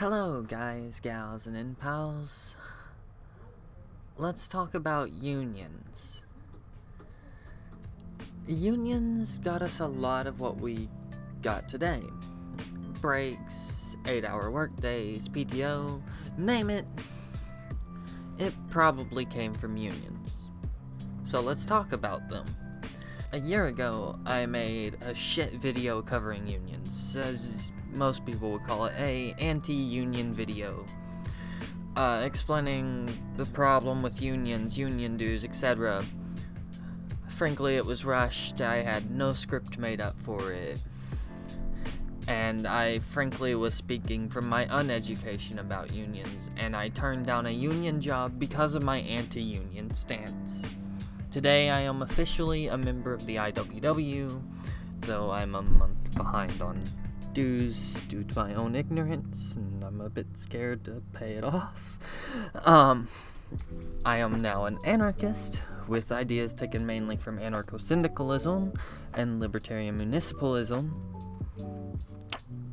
Hello guys, gals, and in-pals. Let's talk about unions. Unions got us a lot of what we got today. Breaks, 8-hour workdays, PTO, name it. It probably came from unions. So let's talk about them. A year ago, I made a shit video covering unions, as most people would call it, a anti-union video, explaining the problem with unions, union dues, etc. Frankly, it was rushed. I had no script made up for it, and I frankly was speaking from my uneducation about unions, and I turned down a union job because of my anti-union stance. Today, I am officially a member of the IWW, though I'm a month behind on dues due to my own ignorance, and I'm a bit scared to pay it off. I am now an anarchist, with ideas taken mainly from anarcho-syndicalism and libertarian municipalism.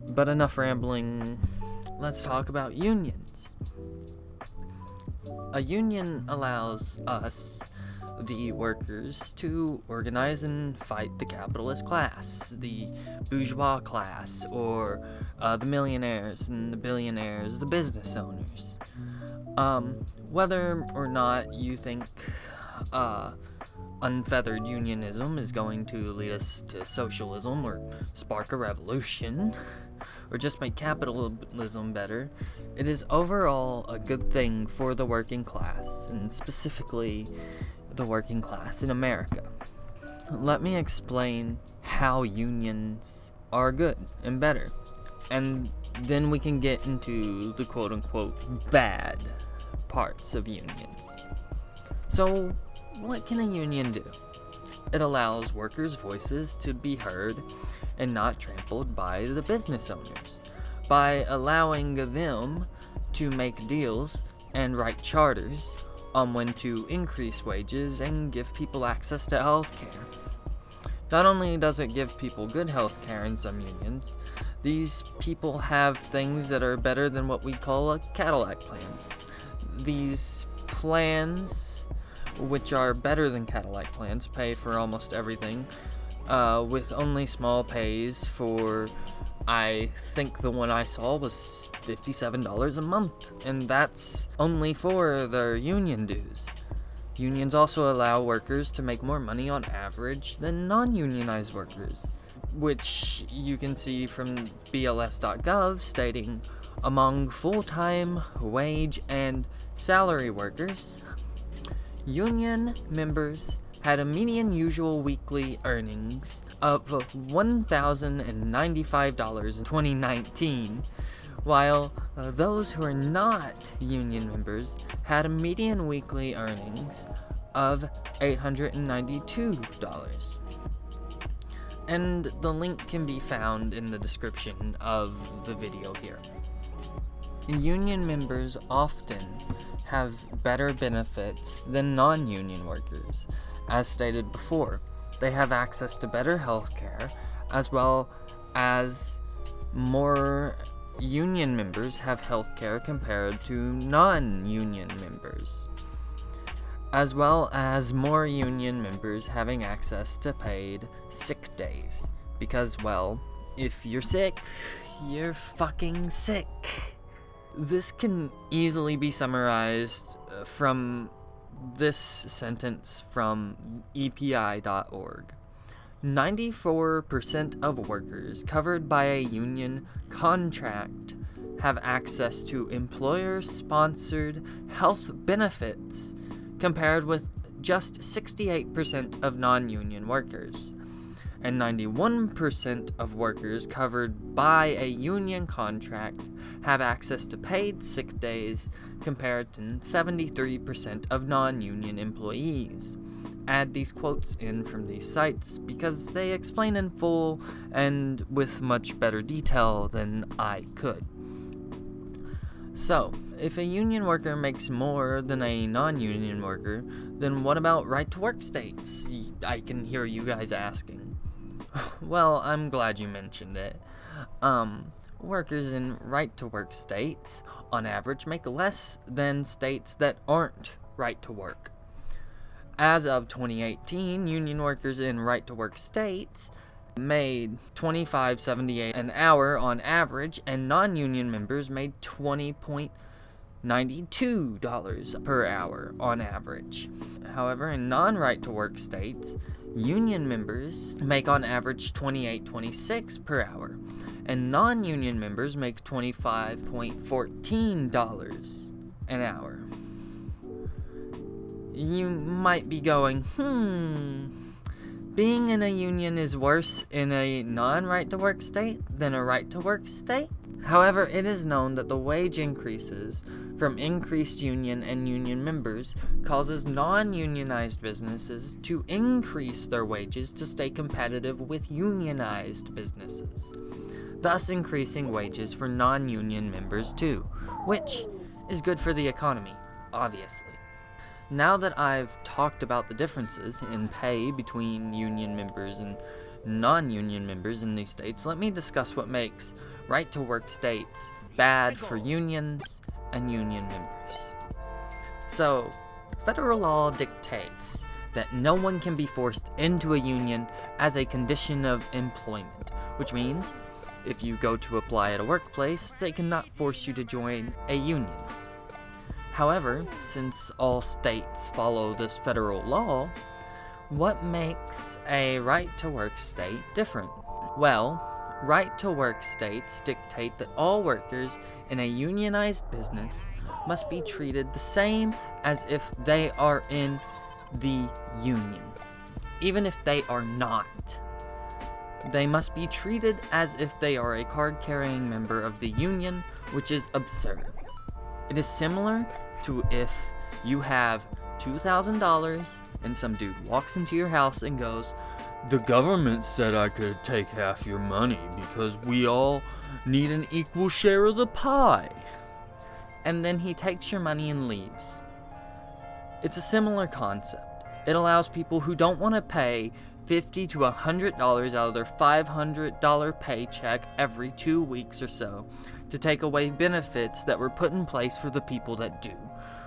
But enough rambling, let's talk about unions. A union allows us, the workers, to organize and fight the capitalist class, the bourgeois class, or the millionaires and the billionaires, the business owners. Whether or not you think unfeathered unionism is going to lead us to socialism or spark a revolution, or just make capitalism better, it is overall a good thing for the working class, and specifically the working class in America. Let me explain how unions are good and better, and then we can get into the quote-unquote bad parts of unions. So, what can a union do? It allows workers' voices to be heard and not trampled by the business owners, by allowing them to make deals and write charters on when to increase wages and give people access to health care. Not only does it give people good health care in some unions, these people have things that are better than what we call a Cadillac plan. These plans, which are better than Cadillac plans, pay for almost everything, with only small pays for, I think the one I saw was $57 a month, and that's only for their union dues. Unions also allow workers to make more money on average than non-unionized workers, which you can see from BLS.gov stating, among full-time, wage, and salary workers, union members had a median usual weekly earnings of $1,095 in 2019, while those who are not union members had a median weekly earnings of $892. And the link can be found in the description of the video here. Union members often have better benefits than non-union workers. As stated before, they have access to better health care, as well as more union members have health care compared to non-union members, as well as more union members having access to paid sick days. Because, well, if you're sick, you're fucking sick. This can easily be summarized from this sentence from EPI.org. 94% of workers covered by a union contract have access to employer-sponsored health benefits, compared with just 68% of non-union workers. And 91% of workers covered by a union contract have access to paid sick days, compared to 73% of non-union employees. Add these quotes in from these sites because they explain in full and with much better detail than I could. So, if a union worker makes more than a non-union worker, then what about right-to-work states? I can hear you guys asking. Well, I'm glad you mentioned it. workers in right-to-work states, on average, make less than states that aren't right-to-work. As of 2018, union workers in right-to-work states made $25.78 an hour on average, and non-union members made $20.92 per hour on average. However, in non-right-to-work states, union members make on average $28.26 per hour, and non-union members make $25.14 an hour. You might be going, being in a union is worse in a non-right-to-work state than a right-to-work state? However, it is known that the wage increases from increased union and union members causes non-unionized businesses to increase their wages to stay competitive with unionized businesses, thus increasing wages for non-union members too, which is good for the economy, obviously. Now that I've talked about the differences in pay between union members and non-union members in these states, let me discuss what makes right-to-work states bad for unions and union members. So, federal law dictates that no one can be forced into a union as a condition of employment, which means if you go to apply at a workplace, they cannot force you to join a union. However, since all states follow this federal law, what makes a right-to-work state different? Well, right-to-work states dictate that all workers in a unionized business must be treated the same as if they are in the union, even if they are not. They must be treated as if they are a card-carrying member of the union, which is absurd. It is similar to if you have $2,000 and some dude walks into your house and goes, "The government said I could take half your money because we all need an equal share of the pie." And then he takes your money and leaves. It's a similar concept. It allows people who don't want to pay $50 to $100 out of their $500 paycheck every 2 weeks or so to take away benefits that were put in place for the people that do,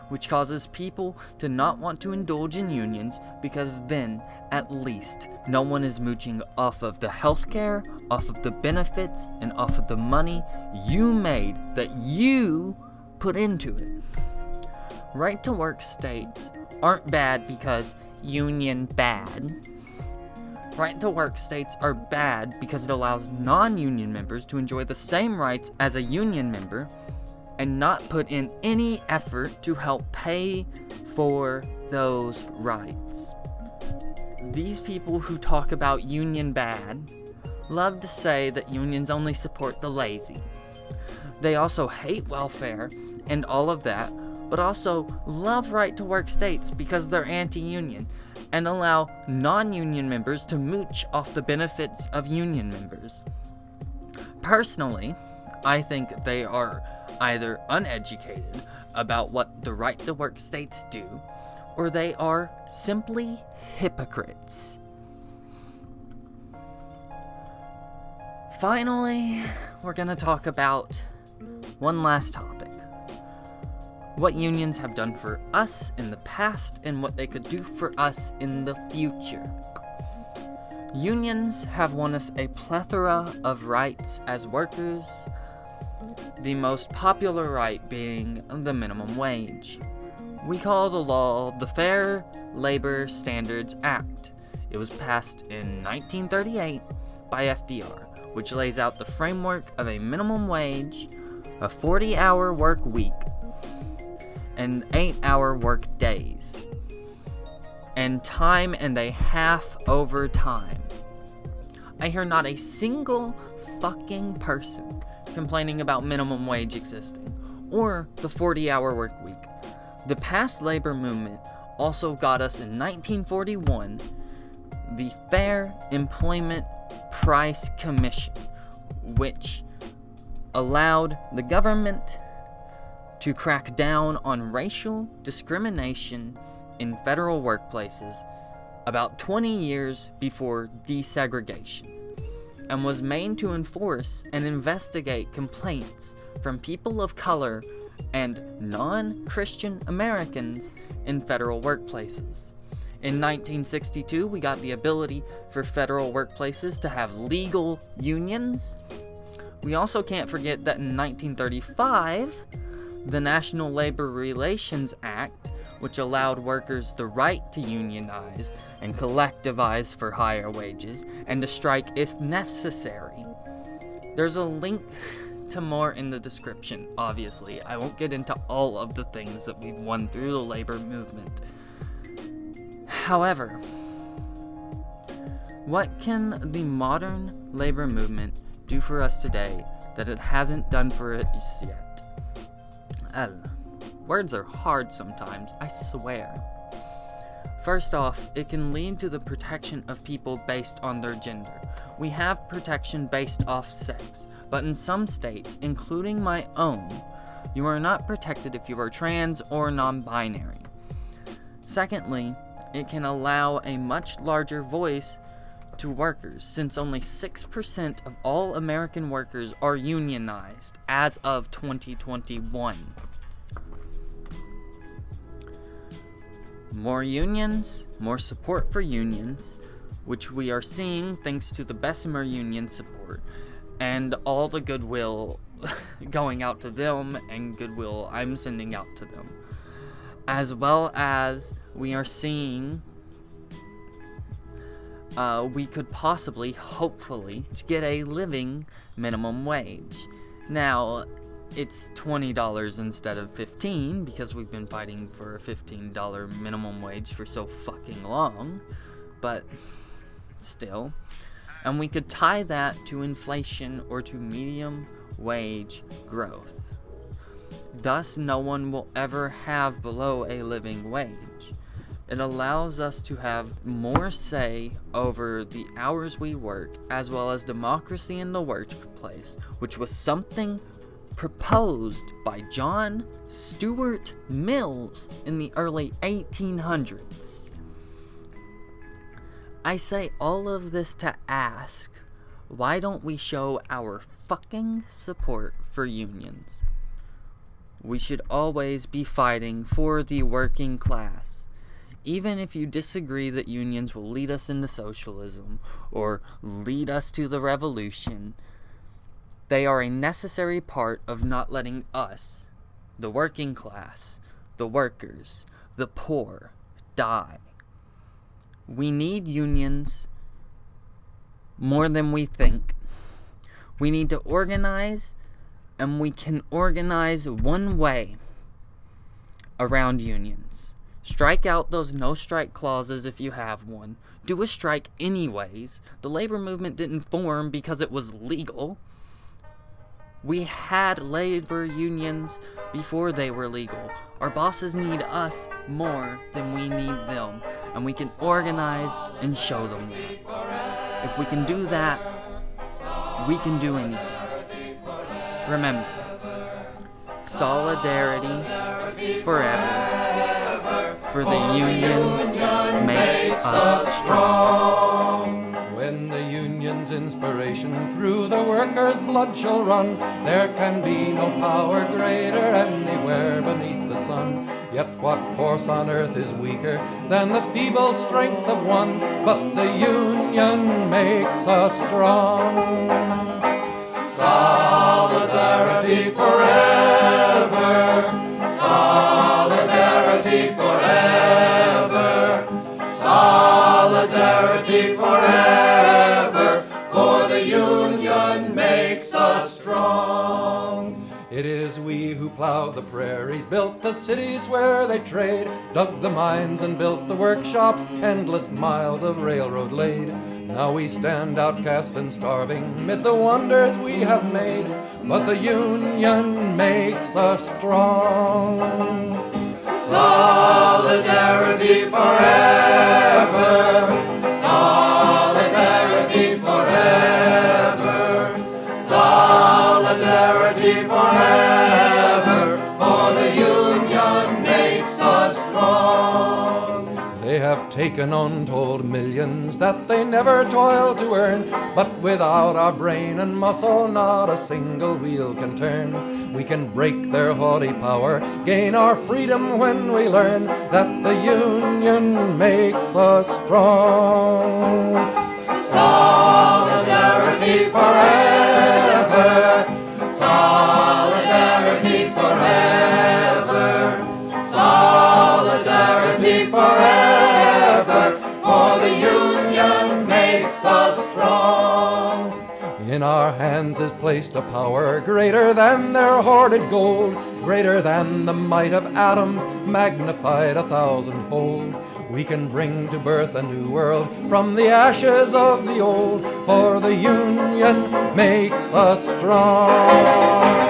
which causes people to not want to indulge in unions because then, at least, no one is mooching off of the healthcare, off of the benefits, and off of the money you made that you put into it. Right-to-work states aren't bad because union bad. Right-to-work states are bad because it allows non-union members to enjoy the same rights as a union member and not put in any effort to help pay for those rights. These people who talk about union bad love to say that unions only support the lazy. They also hate welfare and all of that, but also love right-to-work states because they're anti-union and allow non-union members to mooch off the benefits of union members. Personally, I think they are either uneducated about what the right-to-work states do, or they are simply hypocrites. Finally, we're going to talk about one last topic. What unions have done for us in the past and what they could do for us in the future. Unions have won us a plethora of rights as workers, the most popular right being the minimum wage. We call the law the Fair Labor Standards Act. It was passed in 1938 by FDR, which lays out the framework of a minimum wage, a 40-hour work week, and 8-hour work days, and time and a half overtime. I hear not a single fucking person complaining about minimum wage existing, or the 40-hour work week. The past labor movement also got us in 1941 the Fair Employment Price Commission, which allowed the government to crack down on racial discrimination in federal workplaces about 20 years before desegregation. and was made to enforce and investigate complaints from people of color and non-Christian Americans in federal workplaces. In 1962, we got the ability for federal workplaces to have legal unions. We also can't forget that in 1935, the National Labor Relations Act, which allowed workers the right to unionize and collectivize for higher wages and to strike if necessary. There's a link to more in the description, obviously. I won't get into all of the things that we've won through the labor movement. However, what can the modern labor movement do for us today that it hasn't done for us yet? Words are hard sometimes, I swear. First off, it can lead to the protection of people based on their gender. We have protection based off sex, but in some states, including my own, you are not protected if you are trans or non-binary. Secondly, it can allow a much larger voice to workers, since only 6% of all American workers are unionized as of 2021. More unions, more support for unions, which we are seeing thanks to the Bessemer union support and all the goodwill going out to them and goodwill I'm sending out to them. As well as we are seeing we could possibly, hopefully, get a living minimum wage. Now, it's $20 instead of $15 because we've been fighting for a $15 minimum wage for so fucking long, but still. And we could tie that to inflation or to medium wage growth. Thus, no one will ever have below a living wage. It allows us to have more say over the hours we work, as well as democracy in the workplace, which was something proposed by John Stuart Mills in the early 1800s. I say all of this to ask, why don't we show our fucking support for unions? We should always be fighting for the working class. Even if you disagree that unions will lead us into socialism or lead us to the revolution, they are a necessary part of not letting us, the working class, the workers, the poor, die. We need unions more than we think. We need to organize, and we can organize one way around unions. Strike out those no-strike clauses if you have one. Do a strike anyways. The labor movement didn't form because it was legal. We had labor unions before they were legal. Our bosses need us more than we need them, and we can organize and show them that. If we can do that, we can do anything. Remember, solidarity forever. For the union makes us strong. When the union's inspiration through the workers' blood shall run, there can be no power greater anywhere beneath the sun. Yet what force on earth is weaker than the feeble strength of one? But the union makes us strong. Solidarity forever. Solidarity forever. Solidarity forever. For the union makes us strong. It is we who plowed the prairies, built the cities where they trade, dug the mines and built the workshops, endless miles of railroad laid. Now we stand outcast and starving mid the wonders we have made, but the union makes us strong. Solidarity forever. Solidarity forever. Solidarity forever. For the union makes us strong. They have have taken untold millions that they never toiled to earn, but without our brain and muscle not a single wheel can turn. We can break their haughty power, gain our freedom when we learn that the Union makes us strong. Solidarity forever, solidarity forever, solidarity forever, for the Union makes us strong. In our hands is placed a power greater than their hoarded gold, greater than the might of atoms, magnified 1,000-fold. We can bring to birth a new world from the ashes of the old, for the Union makes us strong.